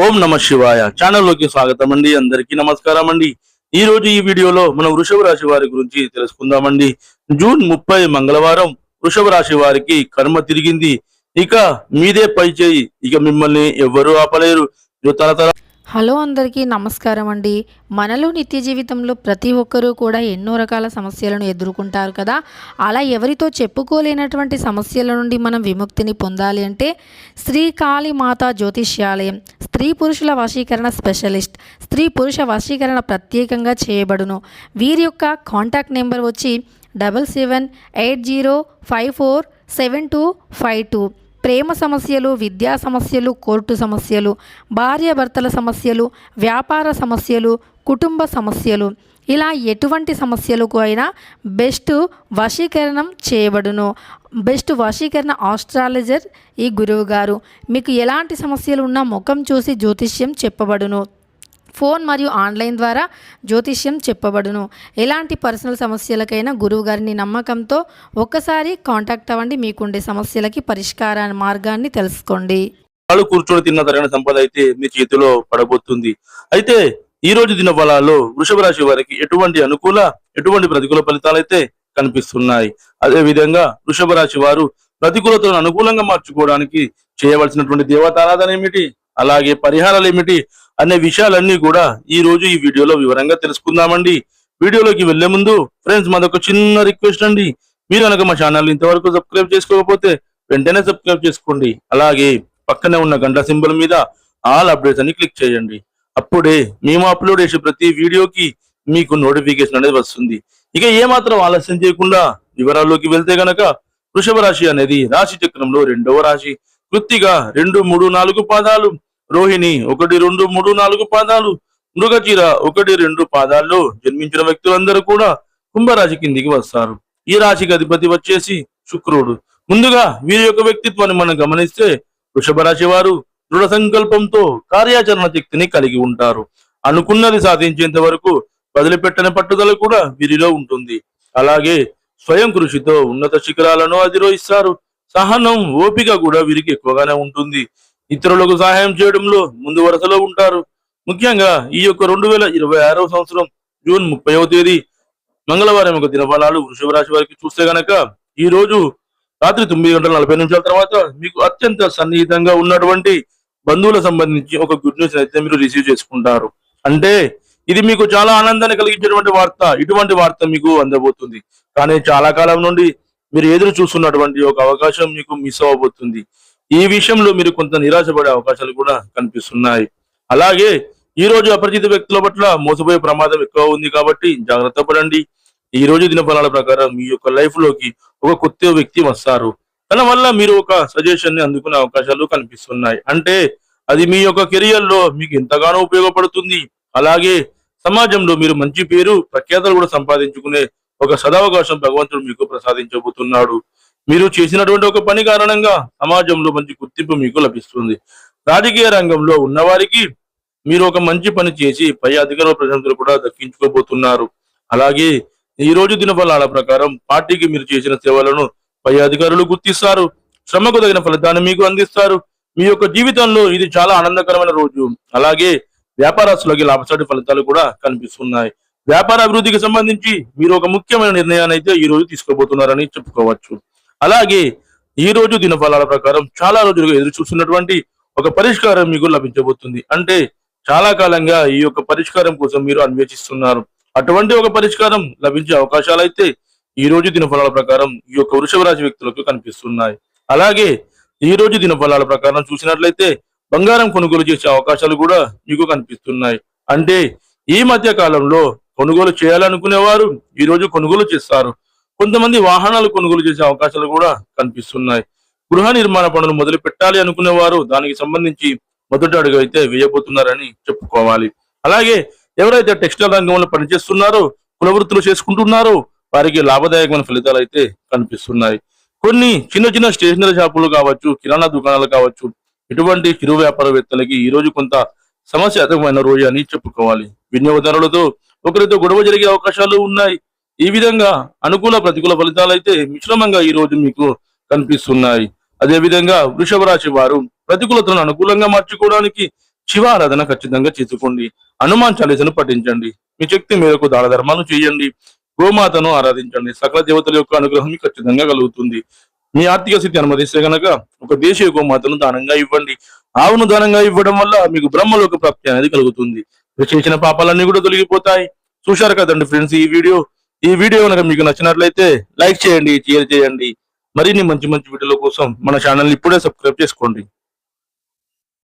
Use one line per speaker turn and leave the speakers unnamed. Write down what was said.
ఓం నమ శివాయ ఛానల్లోకి స్వాగతం అండి. అందరికీ నమస్కారం అండి. ఈ రోజు ఈ వీడియోలో మనం వృషభ రాశి వారి గురించి తెలుసుకుందామండి. జూన్ 30 మంగళవారం వృషభ రాశి వారికి కర్మ తిరిగింది. ఇక మీదే పై చేయి, ఇక మిమ్మల్ని ఎవ్వరూ ఆపలేరు. తరతర
హలో అందరికీ నమస్కారం అండి. మనలో నిత్య జీవితంలో ప్రతి ఒక్కరూ కూడా ఎన్నో రకాల సమస్యలను ఎదుర్కొంటారు కదా. అలా ఎవరితో చెప్పుకోలేనటువంటి సమస్యల నుండి మనం విముక్తిని పొందాలి అంటే శ్రీ కాళీ మాతా జ్యోతిష్యాలయం స్త్రీ పురుషుల వశీకరణ స్పెషలిస్ట్, స్త్రీ పురుష వశీకరణ ప్రత్యేకంగా చేయబడును. వీరి యొక్క కాంటాక్ట్ నెంబర్ వచ్చి 7780547252. ప్రేమ సమస్యలు, విద్యా సమస్యలు, కోర్టు సమస్యలు, భార్యాభర్తల సమస్యలు, వ్యాపార సమస్యలు, కుటుంబ సమస్యలు, ఇలా ఎటువంటి సమస్యలకు అయినా బెస్ట్ వశీకరణం చేయబడును. బెస్ట్ వశీకరణ ఆస్ట్రాలజర్ ఈ గురువు గారు. మీకు ఎలాంటి సమస్యలు ఉన్నా ముఖం చూసి జ్యోతిష్యం చెప్పబడును. ఫోన్ మరియు ఆన్లైన్ ద్వారా జ్యోతిష్యం చెప్పబడును. ఎలాంటి పర్సనల్ సమస్యలకైనా గురువు గారిని నమ్మకంతో ఒక్కసారి కాంటాక్ట్ అవ్వండి. మీకుండే సమస్యలకి పరిష్కార మార్గాన్ని తెలుసుకోండి.
వాళ్ళు కూర్చొని తిన్న తరగని సంపద అయితే మీ చేతిలో పడబోతుంది. అయితే ఈ రోజు దిన ఫలాల్లో వృషభ రాశి వారికి ఎటువంటి అనుకూల, ఎటువంటి ప్రతికూల ఫలితాలు అయితే కనిపిస్తున్నాయి. అదే విధంగా వృషభ రాశి వారు ప్రతికూలతను అనుకూలంగా మార్చుకోవడానికి చేయవలసినటువంటి దేవతారాధన ఏమిటి, అలాగే పరిహారాలు ఏమిటి అనే విషయాలన్నీ కూడా ఈ రోజు ఈ వీడియోలో వివరంగా తెలుసుకుందామండి. వీడియోలోకి వెళ్లే ముందు ఫ్రెండ్స్, మాదొక చిన్న రిక్వెస్ట్ అండి. మీరు కనుక మా ఛానల్ ఇంతవరకు సబ్స్క్రైబ్ చేసుకోకపోతే వెంటనే సబ్స్క్రైబ్ చేసుకోండి. అలాగే పక్కనే ఉన్న గంట సింబల్ మీద ఆల్ అప్డేట్స్ అని క్లిక్ చేయండి. అప్పుడే మేము అప్లోడ్ చేసే ప్రతి వీడియోకి మీకు నోటిఫికేషన్ అనేది వస్తుంది. ఇక ఏమాత్రం ఆలస్యం చేయకుండా వివరాల్లోకి వెళ్తే గనక వృషభ రాశి అనేది రాశి చక్రంలో 2వ రాశి. కృత్తిక 2, 3, 4 పాదాలు, రోహిణి 1, 2, 3, 4 పాదాలు, మృగశిర 1, 2 పాదాల్లో జన్మించిన వ్యక్తులందరూ కూడా కుంభరాశి కిందికి వస్తారు. ఈ రాశికి అధిపతి వచ్చేసి శుక్రుడు. ముందుగా వీరి యొక్క వ్యక్తిత్వాన్ని మనం గమనిస్తే వృషభ రాశి వారు దృఢ సంకల్పంతో కార్యాచరణ శక్తిని కలిగి ఉంటారు. అనుకున్నది సాధించేంత వరకు వదిలిపెట్టని పట్టుదల కూడా వీరిలో ఉంటుంది. అలాగే స్వయం కృషితో ఉన్నత శిఖరాలను అధిరోహిస్తారు. సహనం, ఓపిక కూడా వీరికి ఎక్కువగానే ఉంటుంది. ఇతరులకు సహాయం చేయడంలో ముందు వరుసలో ఉంటారు. ముఖ్యంగా ఈ యొక్క 2026వ సంవత్సరం జూన్ 30వ తేదీ మంగళవారం యొక్క దినఫలాలు వృషభ రాశి వారికి చూస్తే గనక ఈ రోజు రాత్రి 9:40 తర్వాత మీకు అత్యంత సన్నిహితంగా ఉన్నటువంటి బంధువులకు సంబంధించి ఒక గుడ్ న్యూస్ అయితే మీరు రిసీవ్ చేసుకుంటారు. అంటే ఇది మీకు చాలా ఆనందాన్ని కలిగించేటువంటి వార్త. ఇటువంటి వార్త మీకు అందబోతుంది. కానీ చాలా కాలం నుండి మీరు ఎదురు చూస్తున్నటువంటి ఒక అవకాశం మీకు మిస్ అవ్వబోతుంది. ఈ విషయంలో మీరు కొంత నిరాశపడే అవకాశాలు కూడా కనిపిస్తున్నాయి. అలాగే ఈ రోజు అపరిచిత వ్యక్తుల పట్ల మోసపోయే ప్రమాదం ఎక్కువ ఉంది కాబట్టి జాగ్రత్త పడండి. ఈ రోజు దినఫలాల ప్రకారం మీ యొక్క లైఫ్ లోకి ఒక కొత్త వ్యక్తి వస్తారు. తన వల్ల మీరు ఒక సజెషన్ ని అందుకునే అవకాశాలు కనిపిస్తున్నాయి. అంటే అది మీ యొక్క కెరియర్ లో మీకు ఎంతగానో ఉపయోగపడుతుంది. అలాగే సమాజంలో మీరు మంచి పేరు, ప్రఖ్యాతలు కూడా సంపాదించుకునే ఒక సదవకాశం భగవంతుడు మీకు ప్రసాదించబోతున్నాడు. మీరు చేసినటువంటి ఒక పని కారణంగా సమాజంలో మంచి గుర్తింపు మీకు లభిస్తుంది. రాజకీయ రంగంలో ఉన్నవారికి మీరు ఒక మంచి పని చేసి పై అధికారుల ప్రశంసలు కూడా దక్కించుకోబోతున్నారు. అలాగే ఈ రోజు దినఫలాల ప్రకారం పార్టీకి మీరు చేసిన సేవలను పై అధికారులు గుర్తిస్తారు. శ్రమకు తగిన ఫలితాన్ని మీకు అందిస్తారు. మీ యొక్క జీవితంలో ఇది చాలా ఆనందకరమైన రోజు. అలాగే వ్యాపారస్తులకి లాభసాటి ఫలితాలు కూడా కనిపిస్తున్నాయి. వ్యాపార అభివృద్ధికి సంబంధించి మీరు ఒక ముఖ్యమైన నిర్ణయాన్ని అయితే ఈ రోజు తీసుకోబోతున్నారని చెప్పుకోవచ్చు. అలాగే ఈ రోజు దినఫలాల ప్రకారం చాలా రోజులుగా ఎదురు చూస్తున్నటువంటి ఒక పరిష్కారం మీకు లభించబోతుంది. అంటే చాలా కాలంగా ఈ యొక్క పరిష్కారం కోసం మీరు అన్వేషిస్తున్నారు. అటువంటి ఒక పరిష్కారం లభించే అవకాశాలు అయితే ఈ రోజు దినఫలాల ప్రకారం ఈ యొక్క వృషభ రాశి వ్యక్తులకు కనిపిస్తున్నాయి. అలాగే ఈ రోజు దినఫలాల ప్రకారం చూసినట్లయితే బంగారం కొనుగోలు చేసే అవకాశాలు కూడా మీకు కనిపిస్తున్నాయి. అంటే ఈ మధ్య కాలంలో కొనుగోలు చేయాలనుకునేవారు ఈ రోజు కొనుగోలు చేస్తారు. కొంతమంది వాహనాలు కొనుగోలు చేసే అవకాశాలు కూడా కనిపిస్తున్నాయి. గృహ నిర్మాణ పనులు మొదలు పెట్టాలి అనుకునేవారు దానికి సంబంధించి మొదటి అడుగు అయితే వేయబోతున్నారని చెప్పుకోవాలి. అలాగే ఎవరైతే టెక్స్టైల్ రంగంలో పనిచేస్తున్నారో, కుల వృత్తులు చేసుకుంటున్నారో వారికి లాభదాయకమైన ఫలితాలు అయితే కనిపిస్తున్నాయి. కొన్ని చిన్న చిన్న స్టేషనరీ షాపులు కావచ్చు, కిరాణా దుకాణాలు కావచ్చు, ఇటువంటి చిరు వ్యాపారవేత్తలకి ఈ రోజు కొంత సమస్యాత్మకమైన రోజు అని చెప్పుకోవాలి. వినియోగదారులతో ఒకరితో గొడవ జరిగే అవకాశాలు ఉన్నాయి. ఈ విధంగా అనుకూల, ప్రతికూల ఫలితాలు అయితే మిశ్రమంగా ఈ రోజు మీకు కనిపిస్తున్నాయి. అదే విధంగా వృషభ రాశి వారు ప్రతికూలతను అనుకూలంగా మార్చుకోవడానికి శివ ఆరాధన ఖచ్చితంగా చేసుకోండి. హనుమాన్ చాలీసను పఠించండి. మీ శక్తి మేరకు దాన ధర్మాలు చేయండి. గోమాతను ఆరాధించండి. సకల దేవతల యొక్క అనుగ్రహం మీకు ఖచ్చితంగా కలుగుతుంది. మీ ఆర్థిక స్థితి అనుమతిస్తే గనక ఒక దేశీయ గోమాతను దానంగా ఇవ్వండి. ఆవును దానంగా ఇవ్వడం వల్ల మీకు బ్రహ్మలోక ప్రాప్తి అనేది కలుగుతుంది. మీరు చేసిన పాపాలన్నీ కూడా తొలగిపోతాయి. చూశారు కదండి ఫ్రెండ్స్ ఈ వీడియో కనుక మీకు నచ్చినట్లయితే లైక్ చేయండి, షేర్ చేయండి. మరిన్ని మంచి మంచి వీడియోల కోసం మన ఛానల్ ఇప్పుడే సబ్స్క్రైబ్ చేసుకోండి.